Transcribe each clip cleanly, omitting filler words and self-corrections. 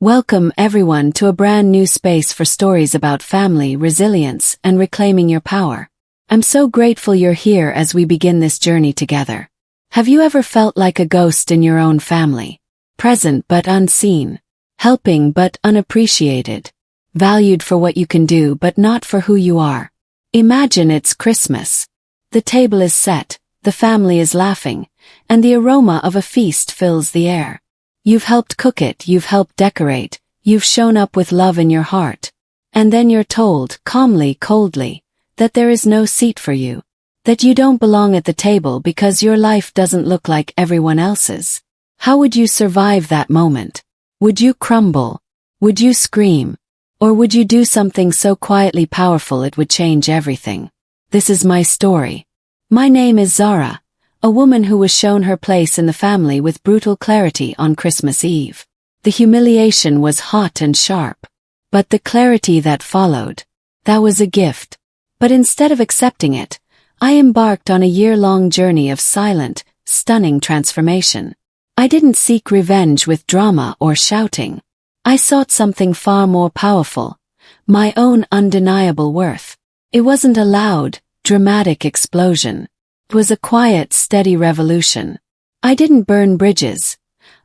Welcome everyone to a brand new space for stories about family, resilience, and reclaiming your power. I'm so grateful you're here as we begin this journey together. Have you ever felt like a ghost in your own family? Present but unseen. Helping but unappreciated. Valued for what you can do but not for who you are. Imagine it's Christmas. The table is set, the family is laughing, and the aroma of a feast fills the air. You've helped cook it, you've helped decorate, you've shown up with love in your heart. And then you're told, calmly, coldly, that there is no seat for you. That you don't belong at the table because your life doesn't look like everyone else's. How would you survive that moment? Would you crumble? Would you scream? Or would you do something so quietly powerful it would change everything? This is my story. My name is Zara. A woman who was shown her place in the family with brutal clarity on Christmas Eve. The humiliation was hot and sharp. But the clarity that followed, that was a gift. But instead of accepting it, I embarked on a year-long journey of silent, stunning transformation. I didn't seek revenge with drama or shouting. I sought something far more powerful, my own undeniable worth. It wasn't a loud, dramatic explosion. It was a quiet, steady revolution. I didn't burn bridges.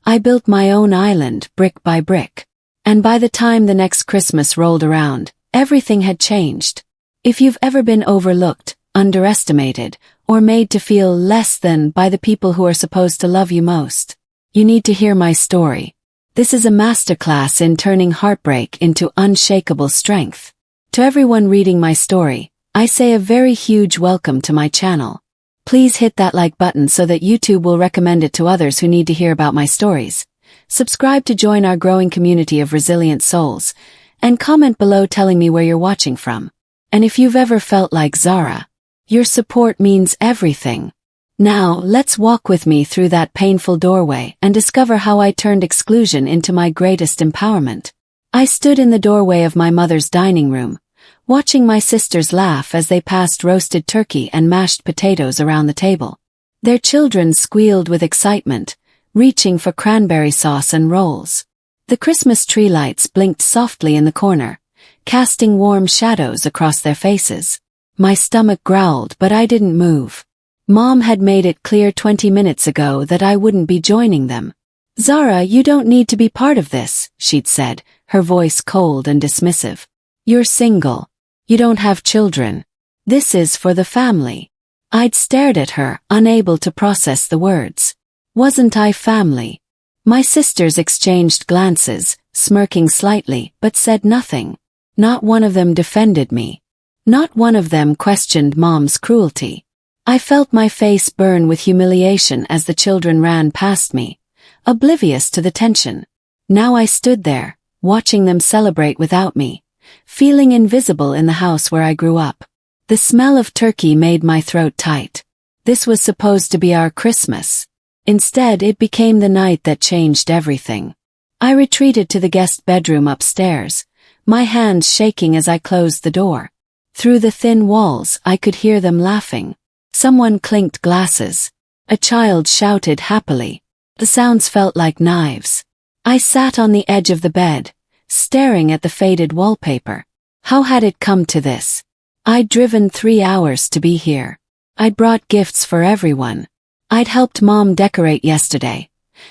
I built my own island, brick by brick. And by the time the next Christmas rolled around, everything had changed. If you've ever been overlooked, underestimated, or made to feel less than by the people who are supposed to love you most, you need to hear my story. This is a masterclass in turning heartbreak into unshakable strength. To everyone reading my story, I say a very huge welcome to my channel. Please hit that like button so that YouTube will recommend it to others who need to hear about my stories. Subscribe to join our growing community of resilient souls, and comment below telling me where you're watching from. And if you've ever felt like Zara, your support means everything. Now, let's walk with me through that painful doorway and discover how I turned exclusion into my greatest empowerment. I stood in the doorway of my mother's dining room, watching my sisters laugh as they passed roasted turkey and mashed potatoes around the table. Their children squealed with excitement, reaching for cranberry sauce and rolls. The Christmas tree lights blinked softly in the corner, casting warm shadows across their faces. My stomach growled, but I didn't move. Mom had made it clear 20 minutes ago that I wouldn't be joining them. "Zara, you don't need to be part of this," she'd said, her voice cold and dismissive. "You're single. You don't have children. This is for the family." I'd stared at her, unable to process the words. Wasn't I family? My sisters exchanged glances, smirking slightly, but said nothing. Not one of them defended me. Not one of them questioned Mom's cruelty. I felt my face burn with humiliation as the children ran past me, oblivious to the tension. Now I stood there, watching them celebrate without me, feeling invisible in the house where I grew up. The smell of turkey made my throat tight. This was supposed to be our Christmas. Instead, it became the night that changed everything. I retreated to the guest bedroom upstairs, my hands shaking as I closed the door. Through the thin walls, I could hear them laughing. Someone clinked glasses. A child shouted happily. The sounds felt like knives. I sat on the edge of the bed, staring at the faded wallpaper. How had it come to this? I'd driven 3 hours to be here. I'd brought gifts for everyone. I'd helped Mom decorate yesterday,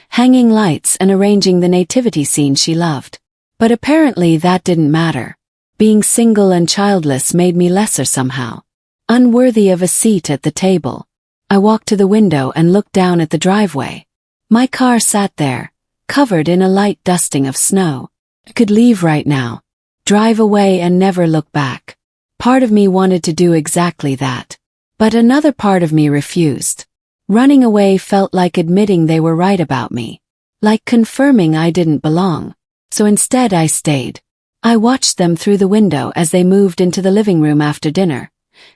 hanging lights and arranging the nativity scene she loved. But apparently that didn't matter. Being single and childless made me lesser somehow. Unworthy of a seat at the table. I walked to the window and looked down at the driveway. My car sat there, covered in a light dusting of snow. I could leave right now. Drive away and never look back. Part of me wanted to do exactly that. But another part of me refused. Running away felt like admitting they were right about me. Like confirming I didn't belong. So instead I stayed. I watched them through the window as they moved into the living room after dinner.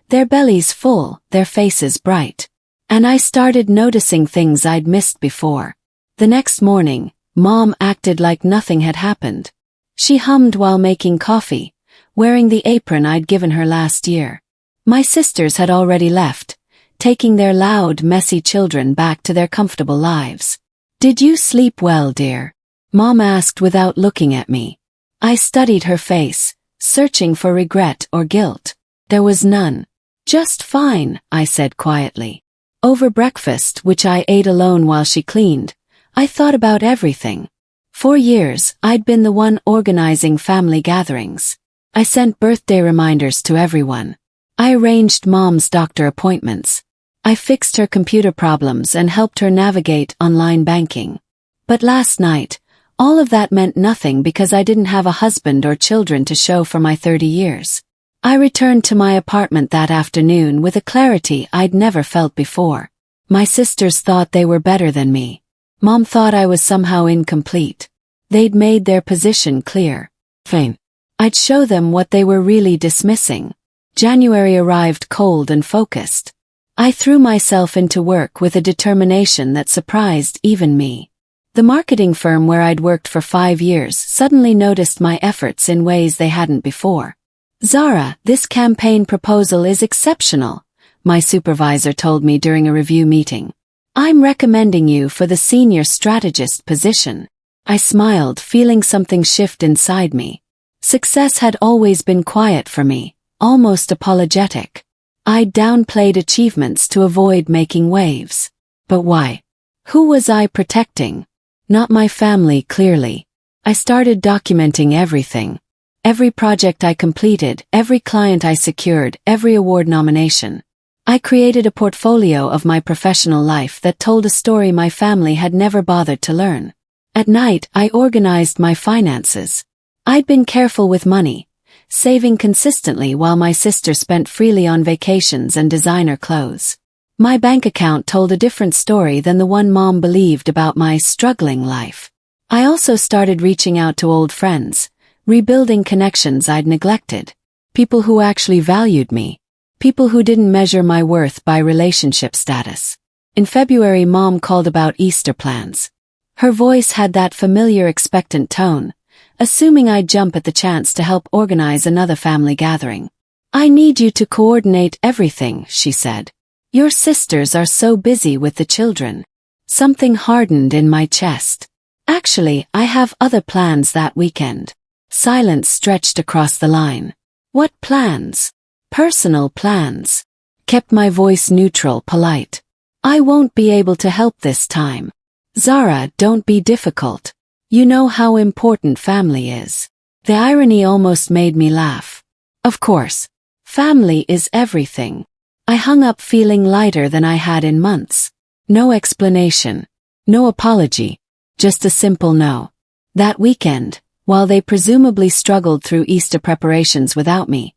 Their bellies full, their faces bright. And I started noticing things I'd missed before. The next morning, Mom acted like nothing had happened. She hummed while making coffee, wearing the apron I'd given her last year. My sisters had already left, taking their loud, messy children back to their comfortable lives. "Did you sleep well, dear?" Mom asked without looking at me. I studied her face, searching for regret or guilt. There was none. Just fine, I said quietly. Over breakfast, which I ate alone while she cleaned, I thought about everything. For years, I'd been the one organizing family gatherings. I sent birthday reminders to everyone. I arranged Mom's doctor appointments. I fixed her computer problems and helped her navigate online banking. But last night, all of that meant nothing because I didn't have a husband or children to show for my 30 years. I returned to my apartment that afternoon with a clarity I'd never felt before. My sisters thought they were better than me. Mom thought I was somehow incomplete. They'd made their position clear. Fine. I'd show them what they were really dismissing. January arrived cold and focused. I threw myself into work with a determination that surprised even me. The marketing firm where I'd worked for 5 years suddenly noticed my efforts in ways they hadn't before. "Zara, this campaign proposal is exceptional," my supervisor told me during a review meeting. "I'm recommending you for the senior strategist position." I smiled, feeling something shift inside me. Success had always been quiet for me, almost apologetic. I'd downplayed achievements to avoid making waves. But why? Who was I protecting? Not my family, clearly. I started documenting everything. Every project I completed, every client I secured, every award nomination. I created a portfolio of my professional life that told a story my family had never bothered to learn. At night, I organized my finances. I'd been careful with money, saving consistently while my sister spent freely on vacations and designer clothes. My bank account told a different story than the one Mom believed about my struggling life. I also started reaching out to old friends, rebuilding connections I'd neglected. People who actually valued me. People who didn't measure my worth by relationship status. In February, Mom called about Easter plans. Her voice had that familiar expectant tone, assuming I'd jump at the chance to help organize another family gathering. "I need you to coordinate everything," she said. "Your sisters are so busy with the children." Something hardened in my chest. "Actually, I have other plans that weekend." Silence stretched across the line. "What plans?" "Personal plans." Kept my voice neutral, polite. "I won't be able to help this time." "Zara, don't be difficult. You know how important family is." The irony almost made me laugh. Of course. Family is everything. I hung up feeling lighter than I had in months. No explanation. No apology. Just a simple no. That weekend, while they presumably struggled through Easter preparations without me,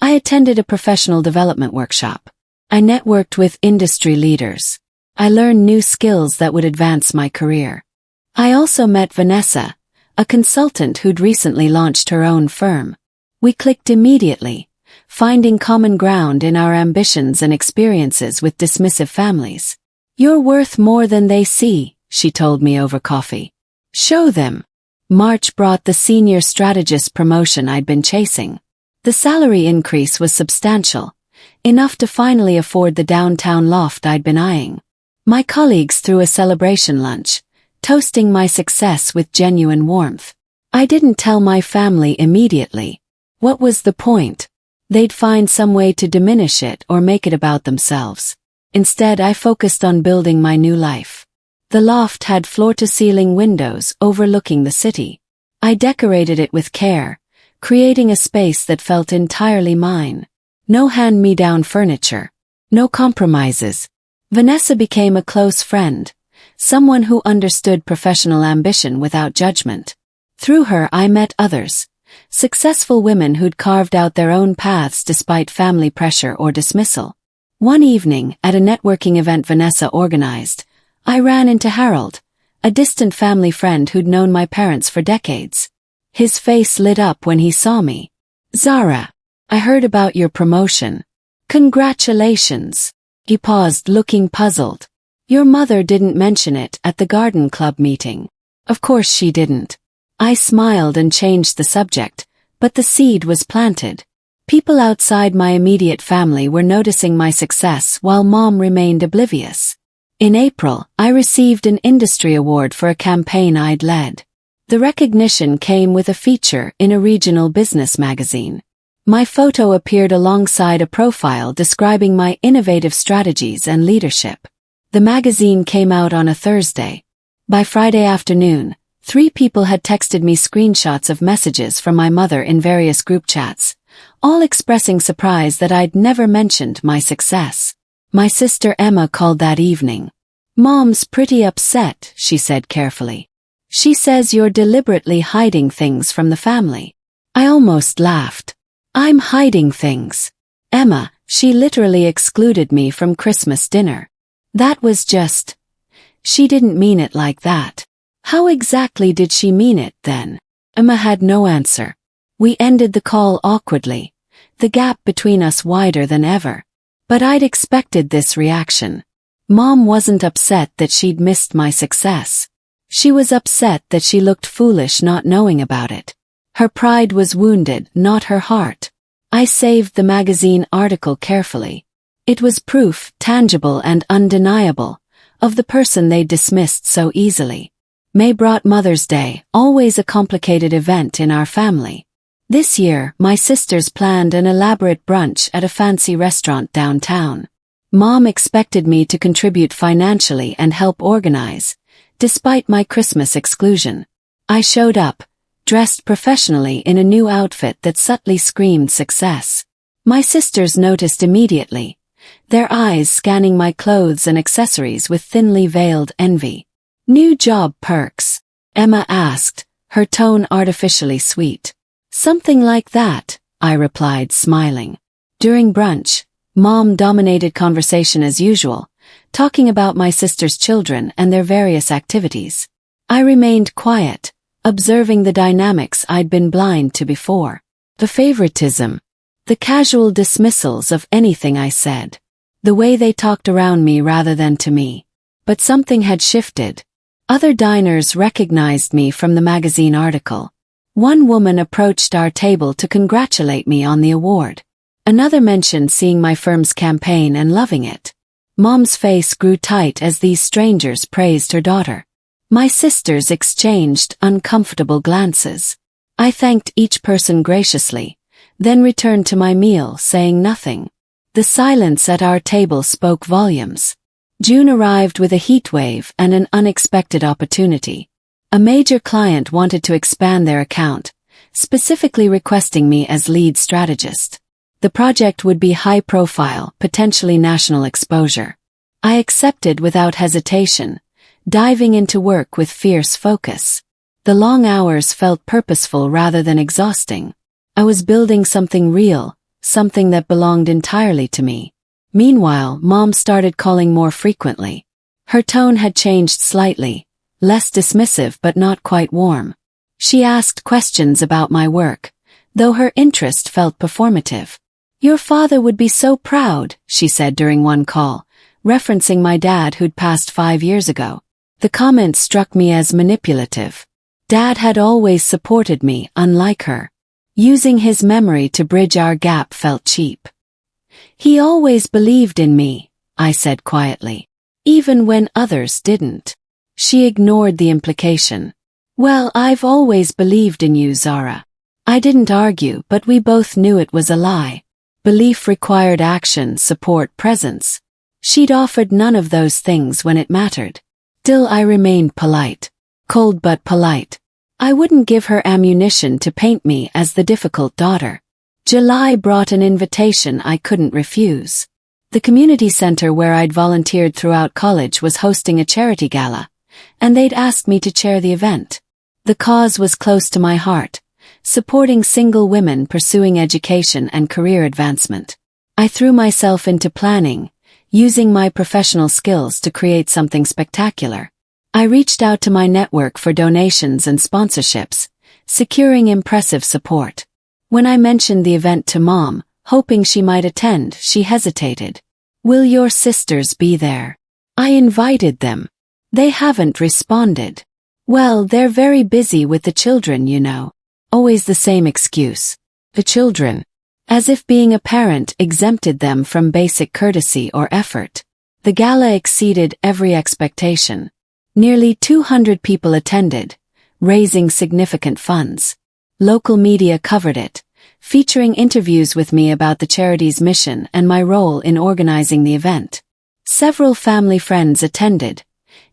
I attended a professional development workshop. I networked with industry leaders. I learned new skills that would advance my career. I also met Vanessa, a consultant who'd recently launched her own firm. We clicked immediately, finding common ground in our ambitions and experiences with dismissive families. "You're worth more than they see," she told me over coffee. "Show them." March brought the senior strategist promotion I'd been chasing. The salary increase was substantial, enough to finally afford the downtown loft I'd been eyeing. My colleagues threw a celebration lunch, toasting my success with genuine warmth. I didn't tell my family immediately. What was the point? They'd find some way to diminish it or make it about themselves. Instead, I focused on building my new life. The loft had floor-to-ceiling windows overlooking the city. I decorated it with care, creating a space that felt entirely mine. No hand-me-down furniture. No compromises. Vanessa became a close friend, someone who understood professional ambition without judgment. Through her, I met others. Successful women who'd carved out their own paths despite family pressure or dismissal. One evening, at a networking event Vanessa organized, I ran into Harold, a distant family friend who'd known my parents for decades. His face lit up when he saw me. "Zara, I heard about your promotion." "Congratulations." He paused, looking puzzled. "Your mother didn't mention it at the garden club meeting." "Of course she didn't." I smiled and changed the subject, but the seed was planted. People outside my immediate family were noticing my success while Mom remained oblivious. In April, I received an industry award for a campaign I'd led. The recognition came with a feature in a regional business magazine. My photo appeared alongside a profile describing my innovative strategies and leadership. The magazine came out on a Thursday. By Friday afternoon, 3 people had texted me screenshots of messages from my mother in various group chats, all expressing surprise that I'd never mentioned my success. My sister Emma called that evening. "Mom's pretty upset," she said carefully. "She says you're deliberately hiding things from the family." I almost laughed. "I'm hiding things. Emma, she literally excluded me from Christmas dinner. That was just... She didn't mean it like that." "How exactly did she mean it, then?" Emma had no answer. We ended the call awkwardly, the gap between us wider than ever. But I'd expected this reaction. Mom wasn't upset that she'd missed my success. She was upset that she looked foolish not knowing about it. Her pride was wounded, not her heart. I saved the magazine article carefully. It was proof, tangible and undeniable, of the person they dismissed so easily. May brought Mother's Day, always a complicated event in our family. This year, my sisters planned an elaborate brunch at a fancy restaurant downtown. Mom expected me to contribute financially and help organize, despite my Christmas exclusion. I showed up, dressed professionally in a new outfit that subtly screamed success. My sisters noticed immediately, their eyes scanning my clothes and accessories with thinly veiled envy. "New job perks?" Emma asked, her tone artificially sweet. "Something like that," I replied, smiling. During brunch, Mom dominated conversation as usual, talking about my sister's children and their various activities. I remained quiet, observing the dynamics I'd been blind to before. The favoritism, the casual dismissals of anything I said, the way they talked around me rather than to me. But something had shifted. Other diners recognized me from the magazine article. One woman approached our table to congratulate me on the award. Another mentioned seeing my firm's campaign and loving it. Mom's face grew tight as these strangers praised her daughter. My sisters exchanged uncomfortable glances. I thanked each person graciously, then returned to my meal, saying nothing. The silence at our table spoke volumes. June arrived with a heat wave and an unexpected opportunity. A major client wanted to expand their account, specifically requesting me as lead strategist. The project would be high-profile, potentially national exposure. I accepted without hesitation, diving into work with fierce focus. The long hours felt purposeful rather than exhausting. I was building something real, something that belonged entirely to me. Meanwhile, Mom started calling more frequently. Her tone had changed slightly, less dismissive but not quite warm. She asked questions about my work, though her interest felt performative. "Your father would be so proud," she said during one call, referencing my dad who'd passed 5 years ago. The comment struck me as manipulative. Dad had always supported me, unlike her. Using his memory to bridge our gap felt cheap. "He always believed in me," I said quietly, "even when others didn't." She ignored the implication. "Well, I've always believed in you, Zara." I didn't argue, but we both knew it was a lie. Belief required action, support, presence. She'd offered none of those things when it mattered. Still, I remained polite. Cold but polite. I wouldn't give her ammunition to paint me as the difficult daughter. July brought an invitation I couldn't refuse. The community center where I'd volunteered throughout college was hosting a charity gala, and they'd asked me to chair the event. The cause was close to my heart, supporting single women pursuing education and career advancement. I threw myself into planning, using my professional skills to create something spectacular. I reached out to my network for donations and sponsorships, securing impressive support. When I mentioned the event to Mom, hoping she might attend, she hesitated. "Will your sisters be there?" I invited them. "They haven't responded." "Well, they're very busy with the children, you know." Always the same excuse. The children. As if being a parent exempted them from basic courtesy or effort. The gala exceeded every expectation. Nearly 200 people attended, raising significant funds. Local media covered it, featuring interviews with me about the charity's mission and my role in organizing the event. Several family friends attended,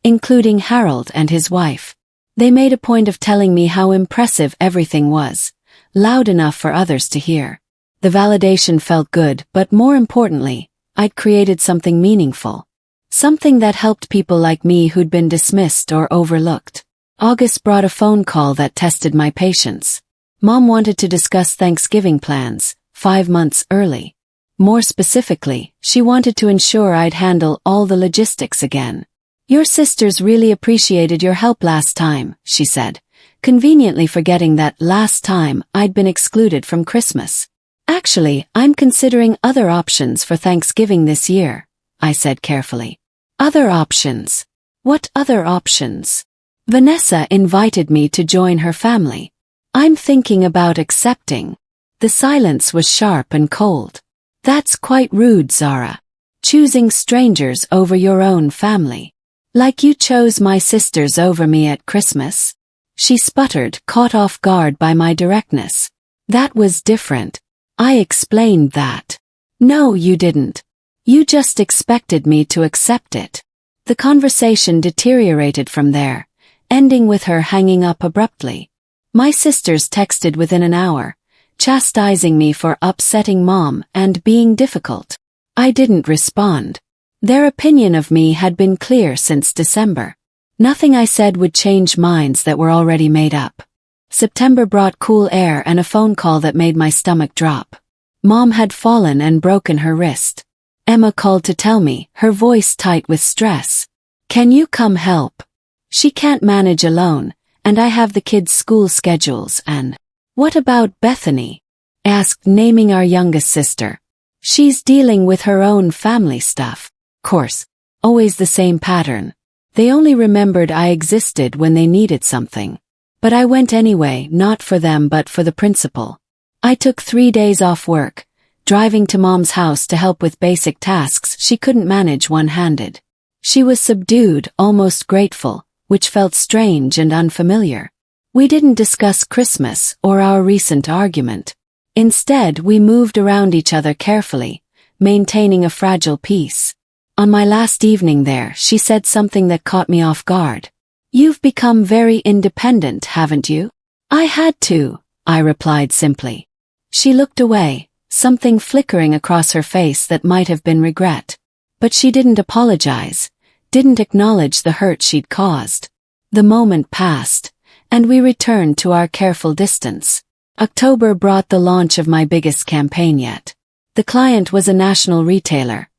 including Harold and his wife. They made a point of telling me how impressive everything was, loud enough for others to hear. The validation felt good, but more importantly, I'd created something meaningful. Something that helped people like me who'd been dismissed or overlooked. August brought a phone call that tested my patience. Mom wanted to discuss Thanksgiving plans, 5 months early. More specifically, she wanted to ensure I'd handle all the logistics again. "Your sisters really appreciated your help last time," she said, conveniently forgetting that last time I'd been excluded from Christmas. "Actually, I'm considering other options for Thanksgiving this year," I said carefully. "Other options? What other options?" "Vanessa invited me to join her family. I'm thinking about accepting." The silence was sharp and cold. "That's quite rude, Zara. Choosing strangers over your own family. Like you chose my sisters over me at Christmas?" She sputtered, caught off guard by my directness. "That was different. I explained that." "No, you didn't. You just expected me to accept it." The conversation deteriorated from there, ending with her hanging up abruptly. My sisters texted within an hour, chastising me for upsetting Mom and being difficult. I didn't respond. Their opinion of me had been clear since December. Nothing I said would change minds that were already made up. September brought cool air and a phone call that made my stomach drop. Mom had fallen and broken her wrist. Emma called to tell me, her voice tight with stress. "Can you come help? She can't manage alone, and I have the kids' school schedules and..." "What about Bethany?" asked, naming our youngest sister. "She's dealing with her own family stuff." Course, always the same pattern. They only remembered I existed when they needed something. But I went anyway, not for them but for the principal. I took 3 days off work, driving to Mom's house to help with basic tasks she couldn't manage one-handed. She was subdued, almost grateful, which felt strange and unfamiliar. We didn't discuss Christmas or our recent argument. Instead, we moved around each other carefully, maintaining a fragile peace. On my last evening there, she said something that caught me off guard. "You've become very independent, haven't you?" "I had to," I replied simply. She looked away, something flickering across her face that might have been regret. But she didn't apologize, didn't acknowledge the hurt she'd caused. The moment passed, and we returned to our careful distance. October brought the launch of my biggest campaign yet. The client was a national retailer,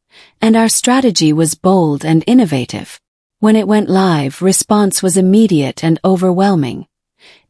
and our strategy was bold and innovative. When it went live, response was immediate and overwhelming.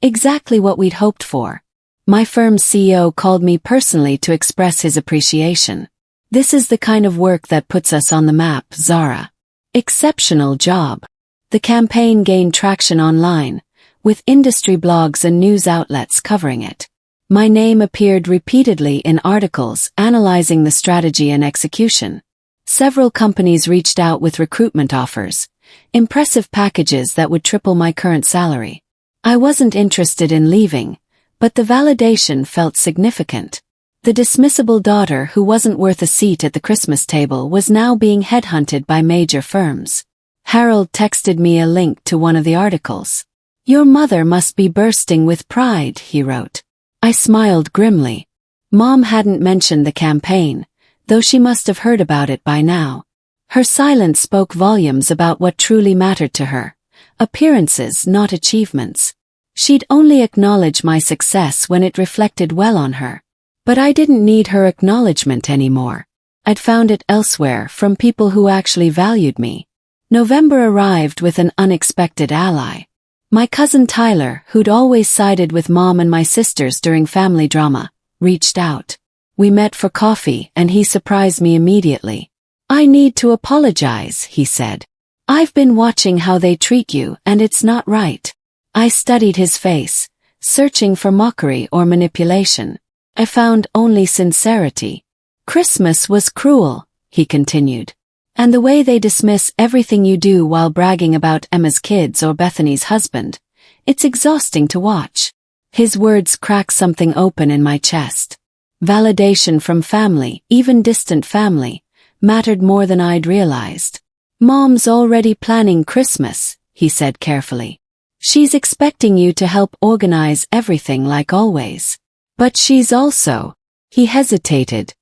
Exactly what we'd hoped for. My firm's CEO called me personally to express his appreciation. "This is the kind of work that puts us on the map, Zara. Exceptional job." The campaign gained traction online, with industry blogs and news outlets covering it. My name appeared repeatedly in articles analyzing the strategy and execution. Several companies reached out with recruitment offers, impressive packages that would triple my current salary. I wasn't interested in leaving, but the validation felt significant. The dismissible daughter who wasn't worth a seat at the Christmas table was now being headhunted by major firms. Harold texted me a link to one of the articles. "Your mother must be bursting with pride," he wrote. I smiled grimly. Mom hadn't mentioned the campaign, though she must have heard about it by now. Her silence spoke volumes about what truly mattered to her. Appearances, not achievements. She'd only acknowledge my success when it reflected well on her. But I didn't need her acknowledgement anymore. I'd found it elsewhere, from people who actually valued me. November arrived with an unexpected ally. My cousin Tyler, who'd always sided with Mom and my sisters during family drama, reached out. We met for coffee, and he surprised me immediately. "I need to apologize," he said. "I've been watching how they treat you, and it's not right." I studied his face, searching for mockery or manipulation. I found only sincerity. "Christmas was cruel," he continued. "And the way they dismiss everything you do while bragging about Emma's kids or Bethany's husband, It's exhausting to watch. His words crack something open in my chest. Validation from family, even distant family, mattered more than I'd realized. Mom's already planning Christmas, he said carefully. She's expecting you to help organize everything like always. But she's also, he hesitated.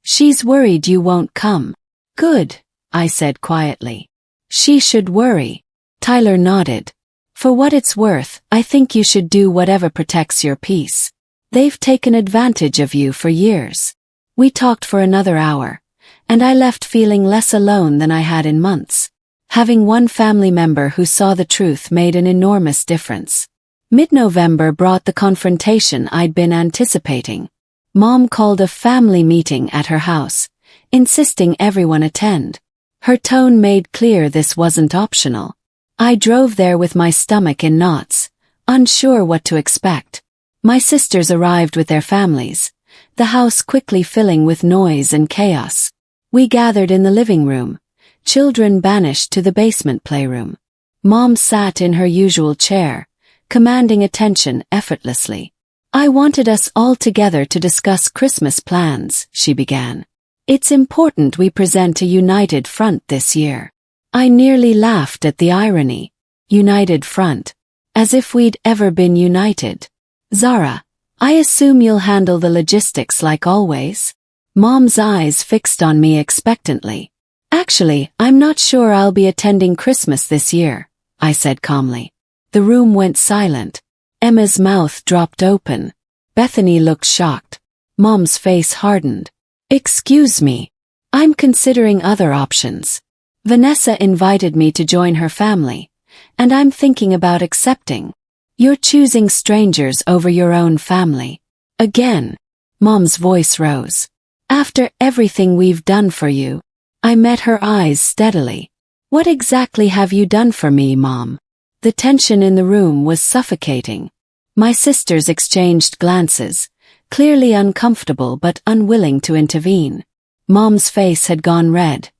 She's worried you won't come. Good, I said quietly. She should worry. Tyler nodded. For what it's worth, I think you should do whatever protects your peace. They've taken advantage of you for years. We talked for another hour, and I left feeling less alone than I had in months. Having one family member who saw the truth made an enormous difference. Mid-November brought the confrontation I'd been anticipating. Mom called a family meeting at her house, insisting everyone attend. Her tone made clear this wasn't optional. I drove there with my stomach in knots, unsure what to expect. My sisters arrived with their families, the house quickly filling with noise and chaos. We gathered in the living room, children banished to the basement playroom. Mom sat in her usual chair, commanding attention effortlessly. I wanted us all together to discuss Christmas plans, she began. It's important we present a united front this year. I nearly laughed at the irony. United front. As if we'd ever been united. Zara, I assume you'll handle the logistics like always? Mom's eyes fixed on me expectantly. Actually, I'm not sure I'll be attending Christmas this year, I said calmly. The room went silent. Emma's mouth dropped open. Bethany looked shocked. Mom's face hardened. Excuse me. I'm considering other options. Vanessa invited me to join her family, and I'm thinking about accepting. You're choosing strangers over your own family. Again. Mom's voice rose. After everything we've done for you. I met her eyes steadily. What exactly have you done for me, Mom? The tension in the room was suffocating. My sisters exchanged glances, clearly uncomfortable but unwilling to intervene. Mom's face had gone red,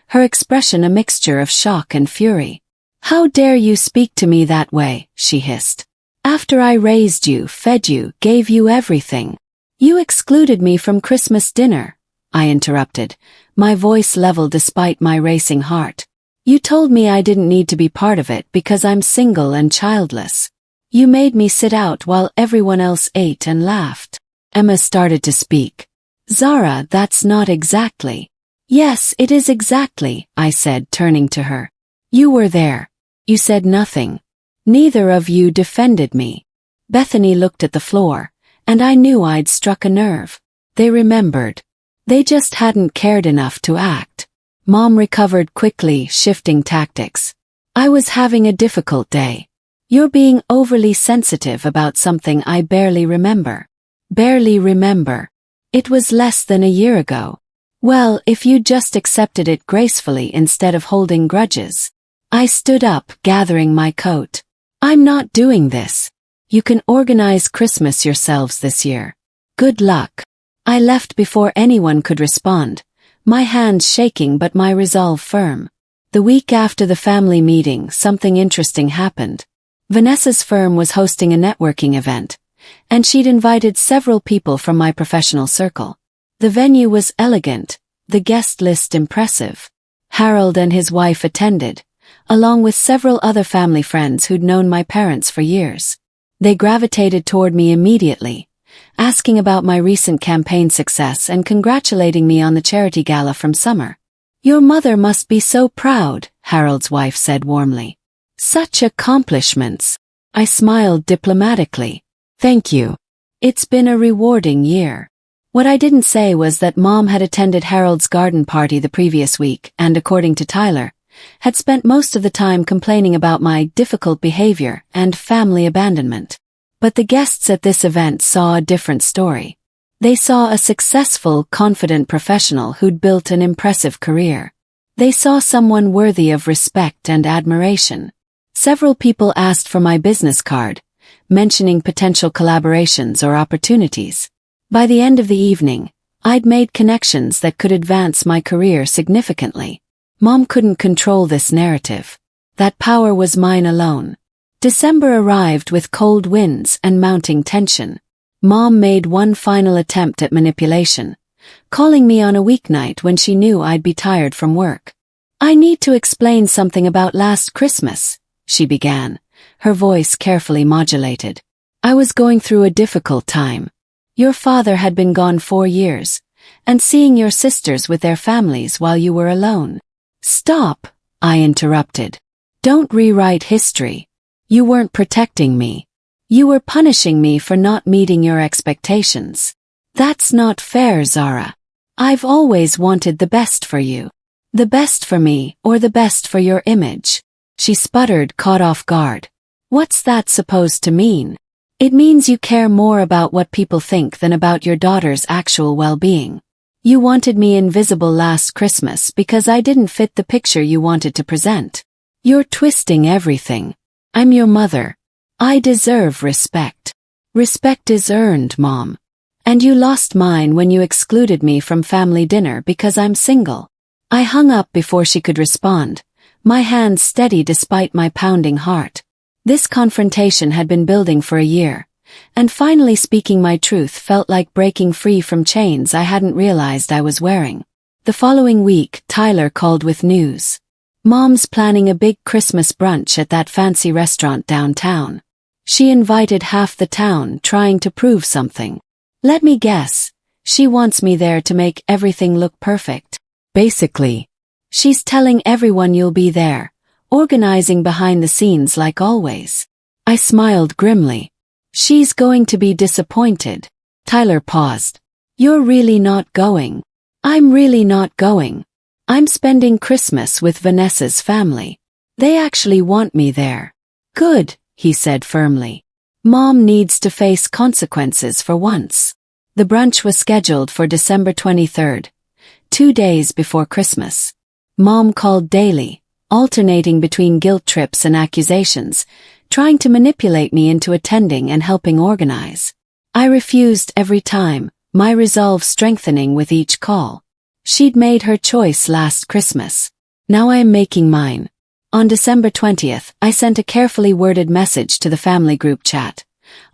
her expression a mixture of shock and fury. How dare you speak to me that way, she hissed. After I raised you, fed you, gave you everything. You excluded me from Christmas dinner, I interrupted, my voice level despite my racing heart. You told me I didn't need to be part of it because I'm single and childless. You made me sit out while everyone else ate and laughed. Emma started to speak. Zara, that's not exactly. Yes, it is exactly, I said, turning to her. You were there. You said nothing. Neither of you defended me. Bethany looked at the floor, and I knew I'd struck a nerve. They remembered. They just hadn't cared enough to act. Mom recovered quickly, shifting tactics. I was having a difficult day. You're being overly sensitive about something I barely remember. Barely remember. It was less than a year ago. Well, if you just accepted it gracefully instead of holding grudges. I stood up, gathering my coat. I'm not doing this. You can organize Christmas yourselves this year. Good luck. I left before anyone could respond, my hands shaking but my resolve firm. The week after the family meeting, something interesting happened. Vanessa's firm was hosting a networking event, and she'd invited several people from my professional circle. The venue was elegant, the guest list impressive. Harold and his wife attended, along with several other family friends who'd known my parents for years. They gravitated toward me immediately, asking about my recent campaign success and congratulating me on the charity gala from summer. Your mother must be so proud, Harold's wife said warmly. Such accomplishments. I smiled diplomatically. Thank you. It's been a rewarding year. What I didn't say was that Mom had attended Harold's garden party the previous week and, according to Tyler, had spent most of the time complaining about my difficult behavior and family abandonment. But the guests at this event saw a different story. They saw a successful, confident professional who'd built an impressive career. They saw someone worthy of respect and admiration. Several people asked for my business card, mentioning potential collaborations or opportunities. By the end of the evening, I'd made connections that could advance my career significantly. Mom couldn't control this narrative. That power was mine alone. December arrived with cold winds and mounting tension. Mom made one final attempt at manipulation, calling me on a weeknight when she knew I'd be tired from work. "I need to explain something about last Christmas," she began, her voice carefully modulated. "I was going through a difficult time. Your father had been gone 4 years, and seeing your sisters with their families while you were alone." "Stop," I interrupted. "Don't rewrite history. You weren't protecting me. You were punishing me for not meeting your expectations. That's not fair, Zara. I've always wanted the best for you. The best for me, or the best for your image." She sputtered, caught off guard. "What's that supposed to mean?" "It means you care more about what people think than about your daughter's actual well-being. You wanted me invisible last Christmas because I didn't fit the picture you wanted to present. You're twisting everything. I'm your mother. I deserve respect. Respect is earned, Mom. And you lost mine when you excluded me from family dinner because I'm single." I hung up before she could respond, my hands steady despite my pounding heart. This confrontation had been building for a year, and finally speaking my truth felt like breaking free from chains I hadn't realized I was wearing. The following week, Tyler called with news. Mom's planning a big Christmas brunch at that fancy restaurant downtown. She invited half the town, trying to prove something. Let me guess, she wants me there to make everything look perfect. Basically, she's telling everyone you'll be there, organizing behind the scenes like always. I smiled grimly. She's going to be disappointed. Tyler paused. "You're really not going." "I'm really not going. I'm spending Christmas with Vanessa's family. They actually want me there." "Good," he said firmly. "Mom needs to face consequences for once." The brunch was scheduled for December 23rd, 2 days before Christmas. Mom called daily, alternating between guilt trips and accusations, trying to manipulate me into attending and helping organize. I refused every time, my resolve strengthening with each call. She'd made her choice last Christmas. Now I am making mine. On December 20th, I sent a carefully worded message to the family group chat.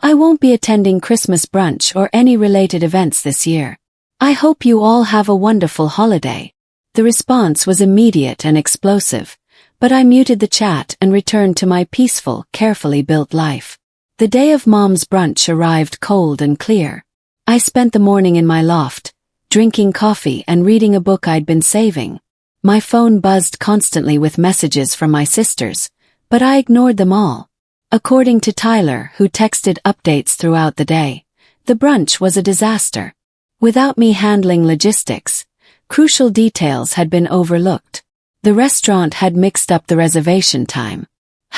"I won't be attending Christmas brunch or any related events this year. I hope you all have a wonderful holiday." The response was immediate and explosive, but I muted the chat and returned to my peaceful, carefully built life. The day of Mom's brunch arrived cold and clear. I spent the morning in my loft, drinking coffee and reading a book I'd been saving. My phone buzzed constantly with messages from my sisters, but I ignored them all. According to Tyler, who texted updates throughout the day, the brunch was a disaster. Without me handling logistics, crucial details had been overlooked. The restaurant had mixed up the reservation time.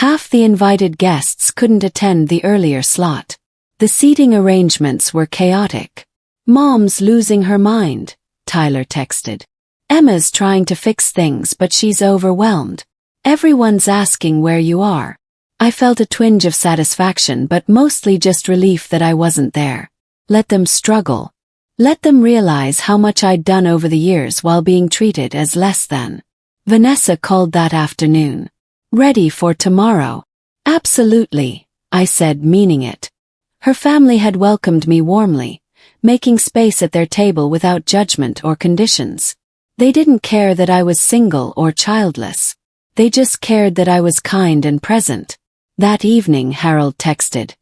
Half the invited guests couldn't attend the earlier slot. The seating arrangements were chaotic. "Mom's losing her mind," Tyler texted. "Emma's trying to fix things but she's overwhelmed. Everyone's asking where you are." I felt a twinge of satisfaction but mostly just relief that I wasn't there. Let them struggle. Let them realize how much I'd done over the years while being treated as less than. Vanessa called that afternoon. "Ready for tomorrow?" "Absolutely," I said, meaning it. Her family had welcomed me warmly, making space at their table without judgment or conditions. They didn't care that I was single or childless. They just cared that I was kind and present. That evening, Harold texted.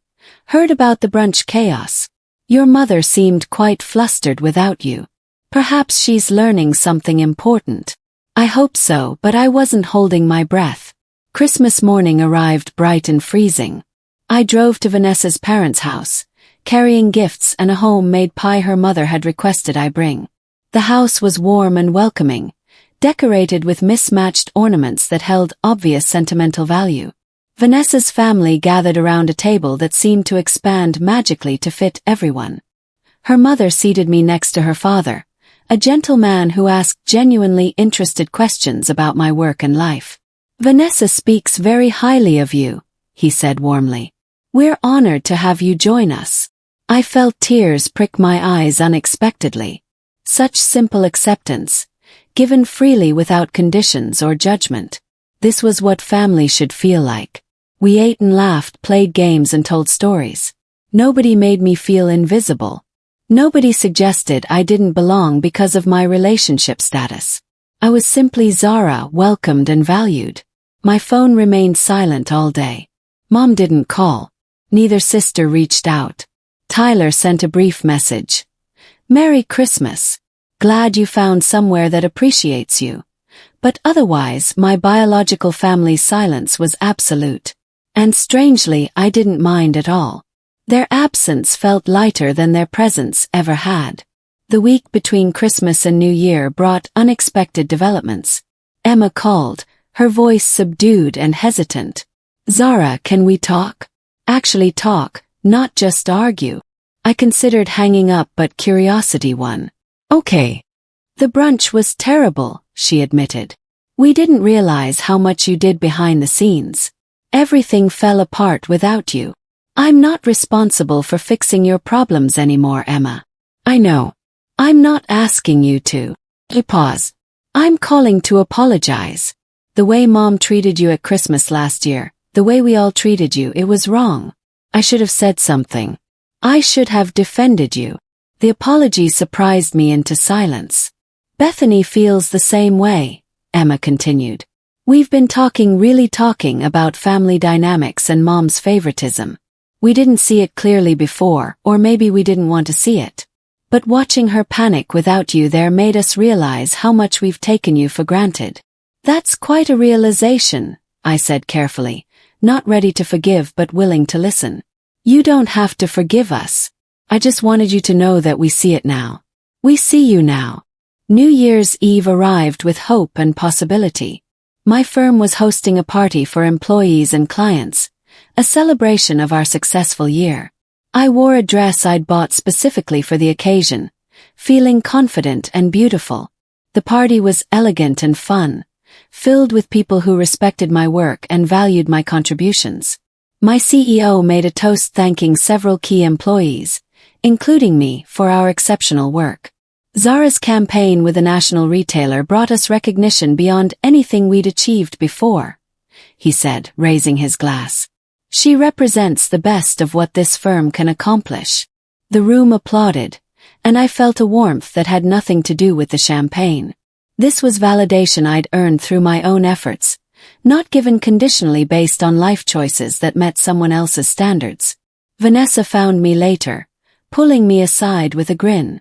"Heard about the brunch chaos. Your mother seemed quite flustered without you. Perhaps she's learning something important." I hope so, but I wasn't holding my breath. Christmas morning arrived bright and freezing. I drove to Vanessa's parents' house, carrying gifts and a homemade pie her mother had requested I bring. The house was warm and welcoming, decorated with mismatched ornaments that held obvious sentimental value. Vanessa's family gathered around a table that seemed to expand magically to fit everyone. Her mother seated me next to her father, a gentle man who asked genuinely interested questions about my work and life. "Vanessa speaks very highly of you," he said warmly. "We're honored to have you join us." I felt tears prick my eyes unexpectedly. Such simple acceptance, given freely without conditions or judgment. This was what family should feel like. We ate and laughed, played games and told stories. Nobody made me feel invisible. Nobody suggested I didn't belong because of my relationship status. I was simply Zara, welcomed and valued. My phone remained silent all day. Mom didn't call. Neither sister reached out. Tyler sent a brief message. "Merry Christmas. Glad you found somewhere that appreciates you." But otherwise, my biological family's silence was absolute. And strangely, I didn't mind at all. Their absence felt lighter than their presence ever had. The week between Christmas and New Year brought unexpected developments. Emma called, her voice subdued and hesitant. "Zara, can we talk? Actually talk, not just argue." I considered hanging up, but curiosity won. "Okay." "The brunch was terrible," she admitted. "We didn't realize how much you did behind the scenes. Everything fell apart without you. I'm not responsible for fixing your problems anymore, Emma." "I know. I'm not asking you to." Pause. "I'm calling to apologize. The way Mom treated you at Christmas last year, the way we all treated you, it was wrong. I should have said something. I should have defended you." The apology surprised me into silence. "Bethany feels the same way," Emma continued. "We've been really talking about family dynamics and Mom's favoritism. We didn't see it clearly before, or maybe we didn't want to see it. But watching her panic without you there made us realize how much we've taken you for granted." "That's quite a realization," I said carefully, not ready to forgive but willing to listen. "You don't have to forgive us. I just wanted you to know that we see it now. We see you now." New Year's Eve arrived with hope and possibility. My firm was hosting a party for employees and clients, a celebration of our successful year. I wore a dress I'd bought specifically for the occasion, feeling confident and beautiful. The party was elegant and fun, filled with people who respected my work and valued my contributions. My CEO made a toast thanking several key employees, including me, for our exceptional work. Zara's campaign with a national retailer brought us recognition beyond anything we'd achieved before, he said, raising his glass. "She represents the best of what this firm can accomplish." The room applauded, and I felt a warmth that had nothing to do with the champagne. This was validation I'd earned through my own efforts, not given conditionally based on life choices that met someone else's standards. Vanessa found me later, pulling me aside with a grin.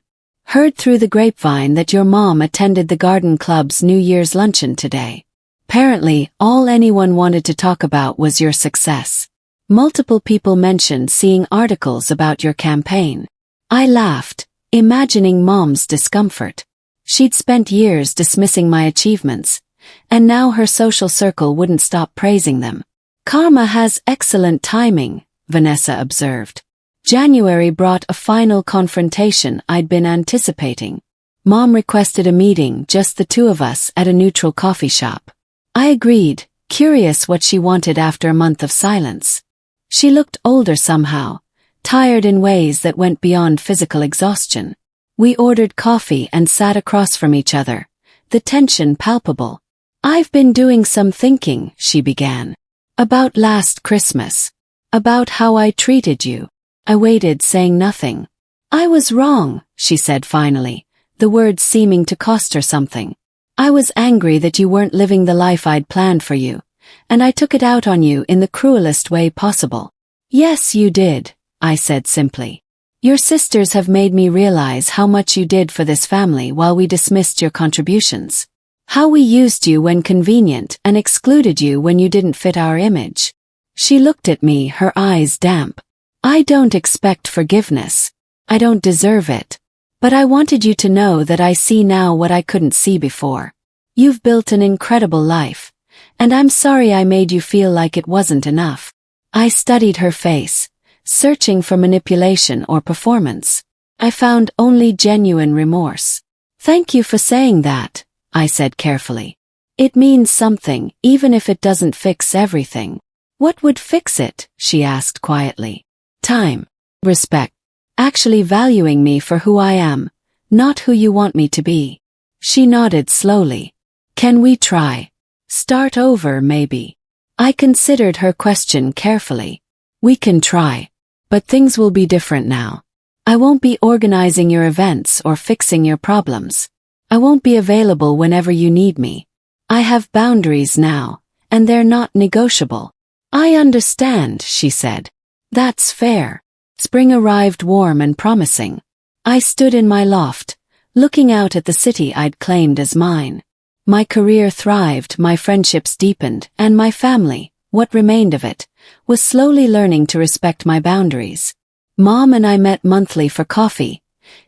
"Heard through the grapevine that your mom attended the garden club's New Year's luncheon today. Apparently, all anyone wanted to talk about was your success. Multiple people mentioned seeing articles about your campaign." I laughed, imagining Mom's discomfort. She'd spent years dismissing my achievements, and now her social circle wouldn't stop praising them. "Karma has excellent timing," Vanessa observed. January brought a final confrontation I'd been anticipating. Mom requested a meeting, just the two of us, at a neutral coffee shop. I agreed, curious what she wanted after a month of silence. She looked older somehow, tired in ways that went beyond physical exhaustion. We ordered coffee and sat across from each other, the tension palpable. "I've been doing some thinking," she began. "About last Christmas. About how I treated you." I waited, saying nothing. "I was wrong," she said finally, the words seeming to cost her something. "I was angry that you weren't living the life I'd planned for you, and I took it out on you in the cruelest way possible." "Yes, you did," I said simply. "Your sisters have made me realize how much you did for this family while we dismissed your contributions. How we used you when convenient and excluded you when you didn't fit our image." She looked at me, her eyes damp. "I don't expect forgiveness. I don't deserve it. But I wanted you to know that I see now what I couldn't see before. You've built an incredible life, and I'm sorry I made you feel like it wasn't enough." I studied her face, searching for manipulation or performance. I found only genuine remorse. "Thank you for saying that," I said carefully. "It means something, even if it doesn't fix everything." "What would fix it?" she asked quietly. "Time. Respect. Actually valuing me for who I am, not who you want me to be." She nodded slowly. "Can we try? Start over, maybe?" I considered her question carefully. We can try. But things will be different now. I won't be organizing your events or fixing your problems. I won't be available whenever you need me. I have boundaries now, and they're not negotiable. I understand, she said. That's fair. Spring arrived warm and promising. I stood in my loft, looking out at the city I'd claimed as mine. My career thrived, my friendships deepened, and my family, what remained of it, was slowly learning to respect my boundaries. Mom and I met monthly for coffee,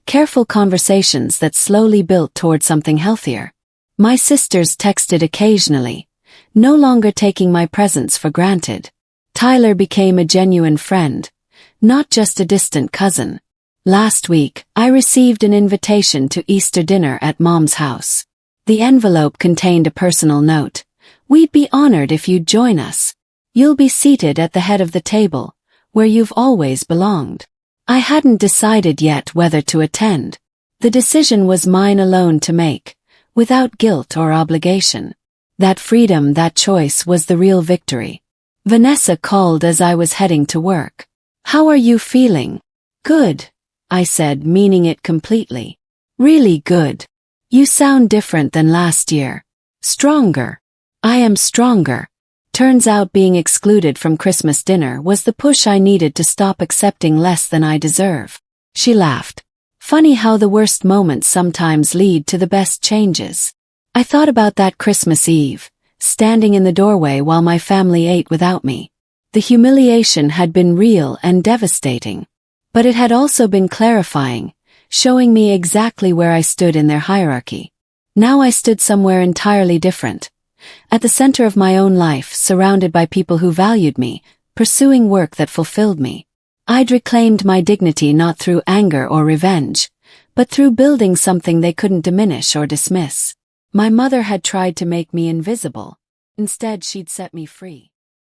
careful conversations that slowly built toward something healthier. My sisters texted occasionally, no longer taking my presence for granted. Tyler became a genuine friend, not just a distant cousin. Last week, I received an invitation to Easter dinner at Mom's house. The envelope contained a personal note. We'd be honored if you'd join us. You'll be seated at the head of the table, where you've always belonged. I hadn't decided yet whether to attend. The decision was mine alone to make, without guilt or obligation. That freedom, that choice was the real victory. Vanessa called as I was heading to work. How are you feeling? Good, I said, meaning it completely. Really good. You sound different than last year. Stronger. I am stronger. Turns out being excluded from Christmas dinner was the push I needed to stop accepting less than I deserve. She laughed. Funny how the worst moments sometimes lead to the best changes. I thought about that Christmas Eve, standing in the doorway while my family ate without me. The humiliation had been real and devastating. But it had also been clarifying, showing me exactly where I stood in their hierarchy. Now I stood somewhere entirely different. At the center of my own life, surrounded by people who valued me, pursuing work that fulfilled me. I'd reclaimed my dignity not through anger or revenge, but through building something they couldn't diminish or dismiss. My mother had tried to make me invisible. Instead, she'd set me free.